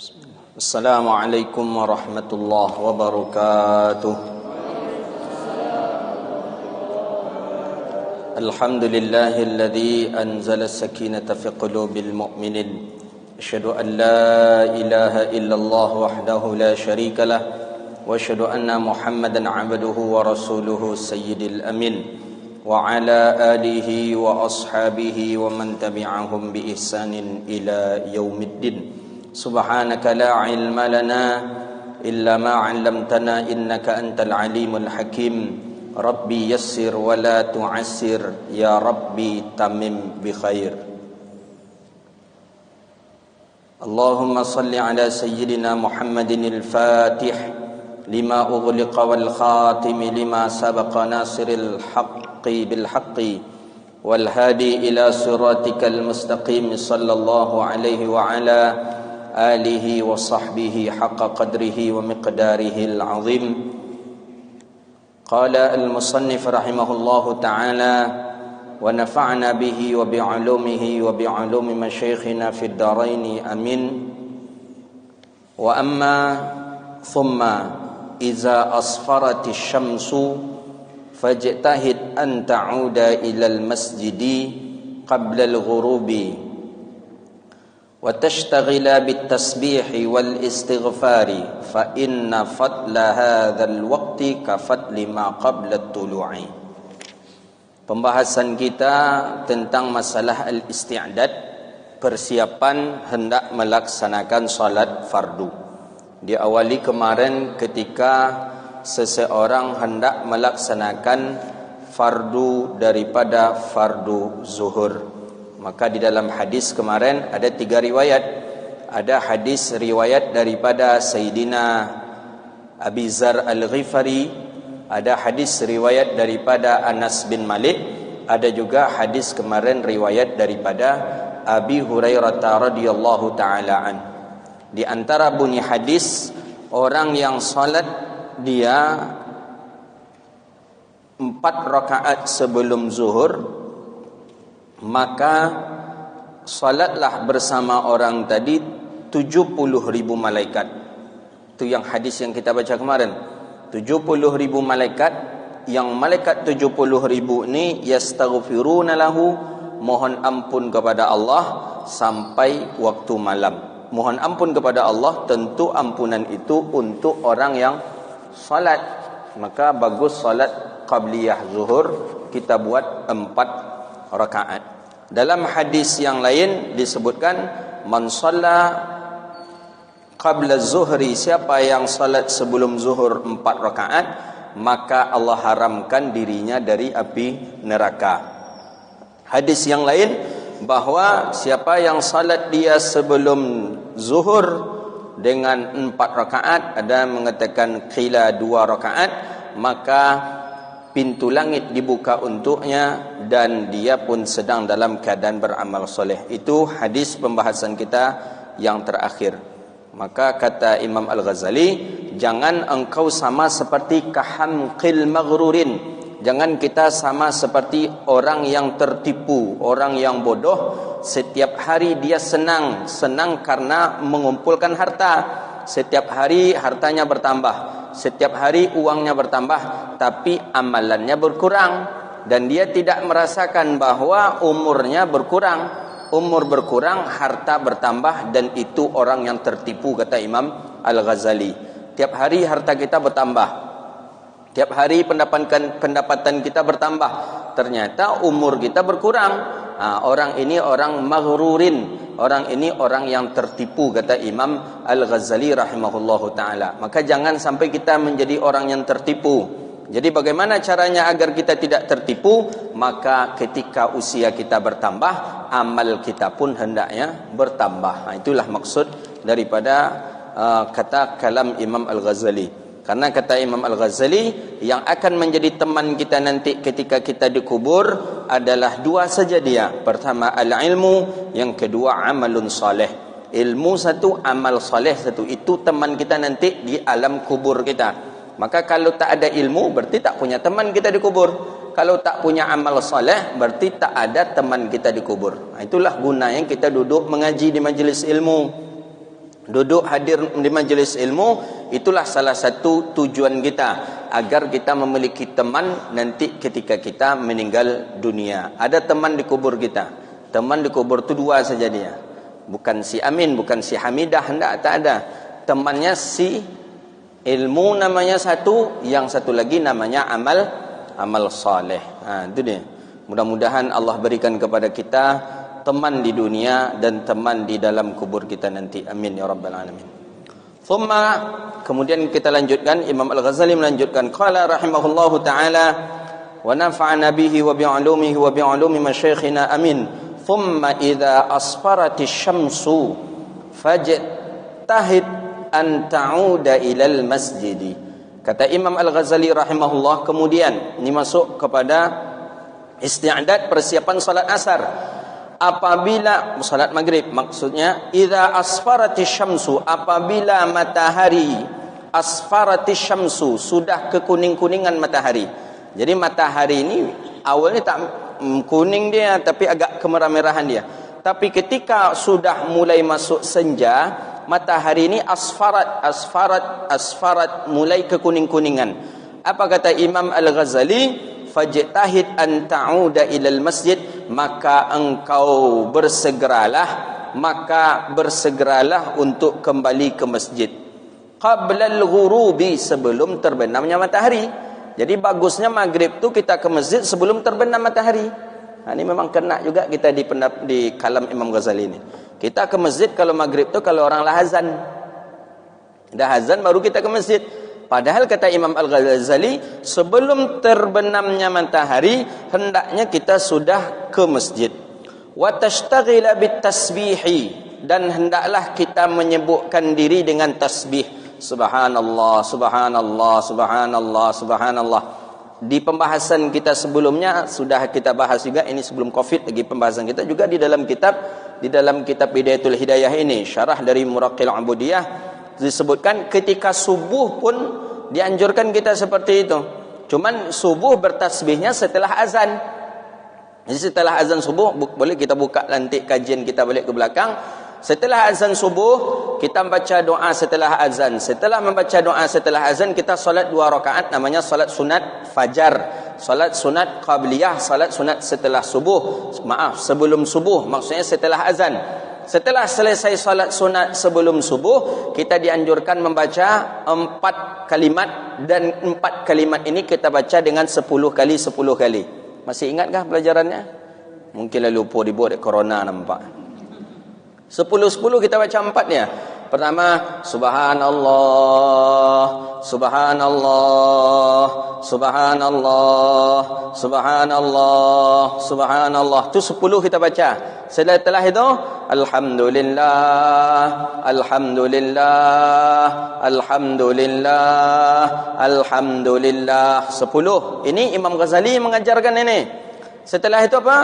Assalamualaikum warahmatullahi wabarakatuh. Alhamdulillahilladzi anzala as-sakinata fi qulubil mu'minin. Asyhadu an la ilaha illallah wahdahu la syarika lah wa asyhadu anna Muhammadan 'abduhu wa rasuluhu sayyidil amin wa ala alihi wa ashabihi wa man tabi'ahum bi ihsanin ila yaumiddin. Subhanaka la ilma lana illa ma 'allamtana innaka antal alimul hakim. Rabbi yassir wa la tu'assir ya Rabbi tamim bi khair. Allahumma salli ala sayyidina Muhammadin al-Fatih lima ughliqa wal khatim lima sabaqa nasiril haqqi bil haqqi wal hadi ila siratikal mustaqim sallallahu alaihi wa ala alihi wa sahbihi haqqa qadrihi wa miqdarihi al-azim. Qala al-musannif rahimahullahu ta'ala wa nafa'na bihi wa bi'ulumihi wa bi'ulumi masyayikhina fid dharain amin. Wa amma thumma iza asfarati syamsu fajtahid an ta'uda ila al-masjidi qabla al-ghurubi wa tashtaghala bit-tasbih wal-istighfari fa inna fadla hadzal waqti ka fadli ma qabla at-tulu'i. Pembahasan kita tentang masalah al-isti'dad, persiapan hendak melaksanakan salat fardu. Diawali kemarin ketika seseorang hendak melaksanakan fardu daripada fardu zuhur. Maka di dalam hadis kemarin ada 3 riwayat. Ada hadis riwayat daripada Sayyidina Abi Zar Al-Ghifari, ada hadis riwayat daripada Anas bin Malik, ada juga hadis kemarin riwayat daripada Abi Hurairah radhiyallahu taala an. Di antara bunyi hadis, orang yang salat dia 4 rakaat sebelum zuhur, maka salatlah bersama orang tadi 70.000 malaikat. Itu yang hadis yang kita baca kemarin. 70.000 malaikat, yang malaikat 70.000 ini yastaghfiruna lahu, mohon ampun kepada Allah sampai waktu malam. Mohon ampun kepada Allah, tentu ampunan itu untuk orang yang salat. Maka bagus salat qabliyah zuhur kita buat 4 rakaat. Dalam hadis yang lain disebutkan man shalla qabla zuhri, siapa yang salat sebelum zuhur 4 rakaat, maka Allah haramkan dirinya dari api neraka. Hadis yang lain bahwa siapa yang salat dia sebelum zuhur dengan 4 rakaat, ada mengatakan qila 2 rakaat, maka pintu langit dibuka untuknya dan dia pun sedang dalam keadaan beramal soleh. Itu hadis pembahasan kita yang terakhir. Maka kata Imam Al-Ghazali, jangan engkau sama seperti kahamqil maghrurin. Jangan kita sama seperti orang yang tertipu, orang yang bodoh. Setiap hari dia senang karena mengumpulkan harta. Setiap hari hartanya bertambah, setiap hari uangnya bertambah, tapi amalannya berkurang. Dan dia tidak merasakan bahwa umurnya berkurang. Umur berkurang, harta bertambah, dan itu orang yang tertipu, kata Imam Al-Ghazali. Tiap hari harta kita bertambah, tiap hari pendapatan kita bertambah, ternyata umur kita berkurang. Orang ini orang maghrurin, orang ini orang yang tertipu, kata Imam Al-Ghazali rahimahullahu ta'ala. Maka jangan sampai kita menjadi orang yang tertipu. Jadi bagaimana caranya agar kita tidak tertipu? Maka ketika usia kita bertambah, amal kita pun hendaknya bertambah. Itulah maksud daripada kata kalam Imam Al-Ghazali. Karena kata Imam Al-Ghazali, yang akan menjadi teman kita nanti ketika kita dikubur adalah 2 saja dia. Pertama al-ilmu, yang kedua amalun saleh. Ilmu satu, amal saleh satu. Itu teman kita nanti di alam kubur kita. Maka kalau tak ada ilmu, berarti tak punya teman kita dikubur. Kalau tak punya amal saleh, berarti tak ada teman kita dikubur. Itulah gunanya kita duduk mengaji di majlis ilmu. duduk hadir di majlis ilmu, itulah salah satu tujuan kita, agar kita memiliki teman nanti ketika kita meninggal dunia. Ada teman di kubur kita. Teman di kubur itu dua saja dia. Bukan si Amin, bukan si Hamidah, tak ada. Temannya si ilmu namanya satu, yang satu lagi namanya amal saleh. Itu dia. Mudah-mudahan Allah berikan kepada kita teman di dunia dan teman di dalam kubur kita nanti. Amin ya rabbal alamin. Thumma, kemudian kita lanjutkan, Imam Al-Ghazali melanjutkan, qala rahimahullahu taala wa nafa'ana bihi wa bi'ulumihi wa bi'ulumi masyayikhina amin. Thumma idza asfaratis syamsu fajtahid an ta'uda ilal masjidi. Kata Imam Al-Ghazali rahimahullah, kemudian ini masuk kepada isti'dad persiapan salat asar. Apabila salat maghrib, maksudnya idza asfaratis syamsu, apabila matahari, asfaratis syamsu, sudah kekuning-kuningan matahari. Jadi matahari ini awalnya tak kuning dia, tapi agak kemerah-merahan dia. Tapi ketika sudah mulai masuk senja, matahari ini asfarat mulai kekuning-kuningan. Apa kata Imam Al-Ghazali? Fajtahid an ta'uda ilal masjid, maka engkau bersegeralah untuk kembali ke masjid qabla al-ghurubi, sebelum terbenamnya matahari. Jadi bagusnya maghrib tu kita ke masjid sebelum terbenam matahari. Ini memang kena juga kita di kalam Imam Ghazali ini. Kita ke masjid kalau maghrib tu kalau orang lah azan. Dah azan baru kita ke masjid. Padahal kata Imam Al-Ghazali, sebelum terbenamnya matahari hendaknya kita sudah ke masjid. Wa tashtaghila bitasbihi, dan hendaklah kita menyebutkan diri dengan tasbih. Subhanallah, subhanallah, subhanallah, subhanallah. Di pembahasan kita sebelumnya sudah kita bahas juga, ini sebelum Covid lagi pembahasan kita juga di dalam kitab Bidayatul Hidayah ini, syarah dari Muraqil Ubudiyah, disebutkan ketika subuh pun dianjurkan kita seperti itu. Cuman subuh bertasbihnya setelah azan. Jadi setelah azan subuh, boleh kita buka nanti kajian kita balik ke belakang. Setelah azan subuh kita baca doa setelah azan. Setelah membaca doa setelah azan, kita solat 2 rakaat, namanya solat sunat fajar, solat sunat qabliyah, solat sunat setelah subuh. Sebelum subuh, maksudnya setelah azan. Setelah selesai salat sunat sebelum subuh, kita dianjurkan membaca 4 kalimat, dan 4 kalimat ini kita baca dengan 10 kali 10 kali. Masih ingatkah pelajarannya? Mungkin lupa dibuat corona nampak. 10-10 kita baca 4-nya. Pertama, subhanallah, subhanallah, subhanallah, subhanallah, subhanallah. Itu 10 kita baca. Setelah itu, alhamdulillah, alhamdulillah, alhamdulillah, alhamdulillah. 10. Ini Imam Ghazali mengajarkan ini. Setelah itu apa?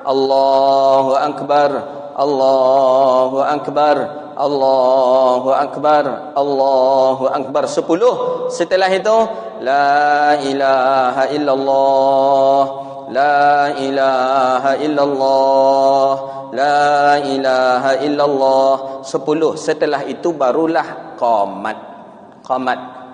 Allahu Akbar, Allahu Akbar, Allahu Akbar, Allahu Akbar. 10. Setelah itu, la ilaha illallah, la ilaha illallah, la ilaha illallah. 10. Setelah itu barulah qamat.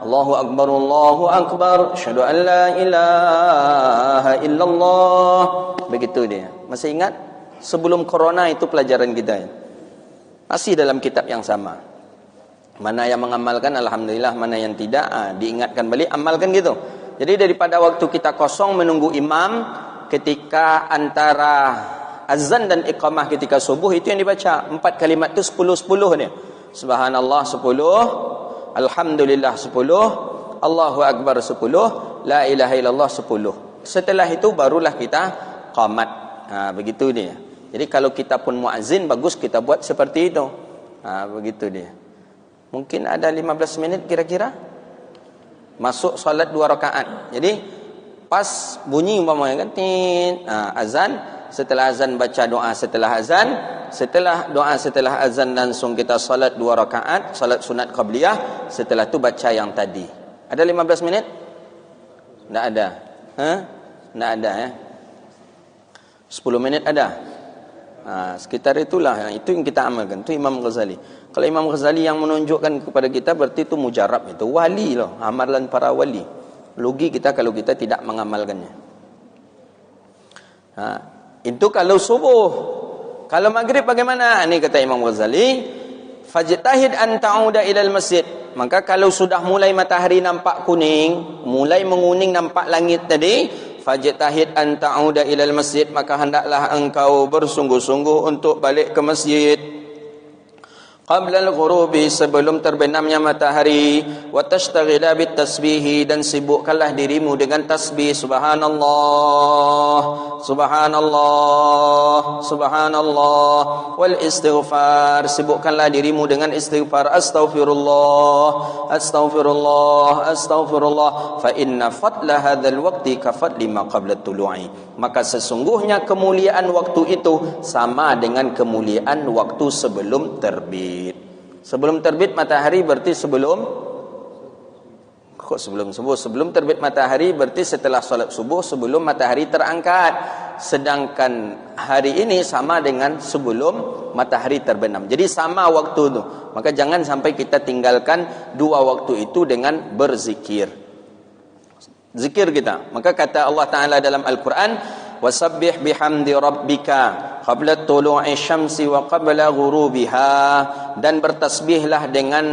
Allahu Akbar, Allahu Akbar, asyhadu an la ilaha illallah. Begitu dia. Masih ingat? Sebelum corona itu pelajaran kita ya. Masih dalam kitab yang sama. Mana yang mengamalkan, alhamdulillah. Mana yang tidak, diingatkan balik, amalkan gitu. Jadi daripada waktu kita kosong menunggu imam, ketika antara azan dan iqamah ketika subuh, itu yang dibaca 4 kalimat itu 10-10 dia. Subhanallah 10, alhamdulillah 10, Allahu Akbar 10, la ilaha illallah 10. Setelah itu barulah kita qamat. Begitu dia. Jadi kalau kita pun muazzin, bagus kita buat seperti itu. Begitu dia. Mungkin ada 15 menit kira-kira. Masuk salat 2 rakaat. Jadi pas bunyi umpamanya kan, azan, setelah azan baca doa setelah azan, setelah doa setelah azan langsung kita salat 2 rakaat, salat sunat qabliyah, setelah itu baca yang tadi. Ada 15 menit? Enggak ada. Enggak ada ya. 10 menit ada. Sekitar itulah, itu yang kita amalkan. Itu Imam Ghazali. Kalau Imam Ghazali yang menunjukkan kepada kita, berarti itu mujarab, itu wali loh, amalan para wali. Rugi kita kalau kita tidak mengamalkannya. Itu kalau subuh. Kalau maghrib bagaimana? Ini kata Imam Ghazali, fajtahid an ta'uda ilal masjid. Maka kalau sudah mulai matahari nampak kuning, mulai menguning nampak langit tadi, fajtahid an ta'uda ilal masjid, maka hendaklah engkau bersungguh-sungguh untuk balik ke masjid. Qabla al-ghurubi, sebelum terbenamnya matahari, wa tashtaghila bit tasbih, dan sibukkanlah dirimu dengan tasbih, subhanallah subhanallah subhanallah, wal istighfar, sibukkanlah dirimu dengan istighfar, astaghfirullah astaghfirullah astaghfirullah, fa inna fadla hadzal waqti ka fadli ma qabla tulu'i, maka sesungguhnya kemuliaan waktu itu sama dengan kemuliaan waktu sebelum terbit. Sebelum terbit matahari berarti sebelum subuh. Sebelum terbit matahari berarti setelah solat subuh, sebelum matahari terangkat. Sedangkan hari ini sama dengan sebelum matahari terbenam. Jadi sama waktu itu. Maka jangan sampai kita tinggalkan dua waktu itu dengan berzikir. Zikir kita. Maka kata Allah Ta'ala dalam Al-Quran, wasabbih bihamdi rabbika qabla tulu'i syamsi wa qabla ghurubiha, dan bertasbihlah dengan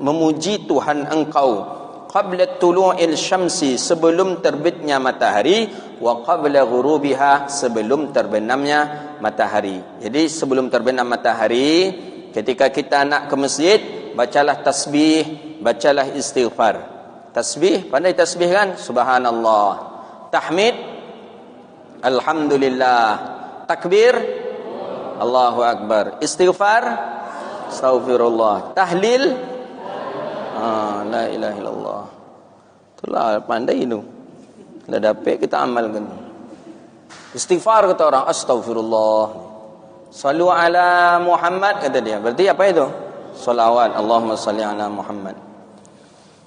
memuji Tuhan engkau qabla tulu'il syamsi, sebelum terbitnya matahari, wa qabla ghurubiha, sebelum terbenamnya matahari. Jadi sebelum terbenam matahari, ketika kita nak ke masjid, bacalah tasbih, bacalah istighfar. Tasbih, pandai tasbih kan? Subhanallah. Tahmid, alhamdulillah. Takbir, Allahu Akbar. Istighfar, astaghfirullah. Tahlil, la ilaha illallah. Itulah pandai itu. Dah dapat kita amalkan. Istighfar kata orang, astaghfirullah. Sallu ala Muhammad kata dia. Berarti apa itu? Salawat. Allahumma salli ala Muhammad.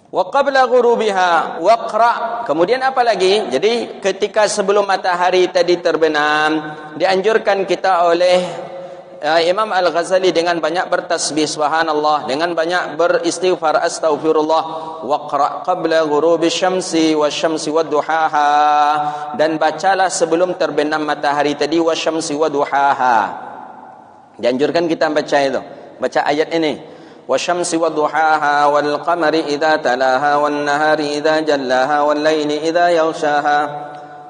Wa qabla ghurubiha waqra. Kemudian apa lagi? Jadi ketika sebelum matahari tadi terbenam, dianjurkan kita oleh Imam Al-Ghazali dengan banyak bertasbih subhanallah, dengan banyak beristighfar astaghfirullah. Waqra qabla ghurubi syamsi wasyamsi wadduhaha, dan bacalah sebelum terbenam matahari tadi wasyamsi wadduhaha. Dianjurkan kita baca itu, baca ayat ini. والشمس وضحاها والقمر إذا تلاها والنهار إذا جلاها والليل إذا يغشاها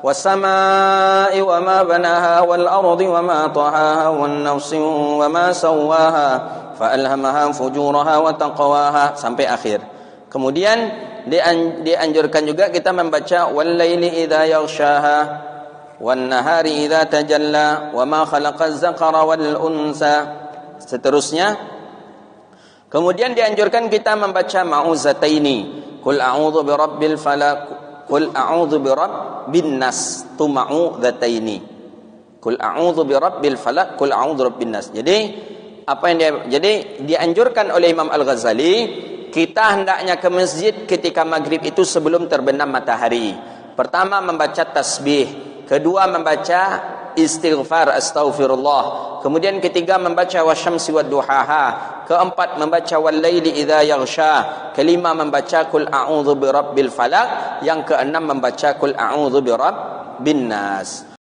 والسماء وما بناها والأرض وما طحاها والنفس وما سواها فألهمها فجورها وتقواها sampai akhir. Kemudian dianjurkan juga kita membaca والليل إذا يغشاها والنهار إذا تجلى وما خلق الذكر والأنثى. Seterusnya, kemudian dianjurkan kita membaca ma'uzataini, qul a'udzu birabbil falaq, qul a'udzu birabbin nas, tu ma'uzataini, qul a'udzu birabbil falaq, qul a'udzu birabbin nas. Jadi apa yang dianjurkan oleh Imam Al-Ghazali, kita hendaknya ke masjid ketika maghrib itu sebelum terbenam matahari. Pertama membaca tasbih, kedua membaca istighfar astaghfirullah, kemudian ketiga membaca wasyamsi wadduhaha, keempat membaca wallaili idza yaghsha, kelima membaca qul a'udzu birabbil falaq, yang keenam membaca qul a'udzu birabbin nas.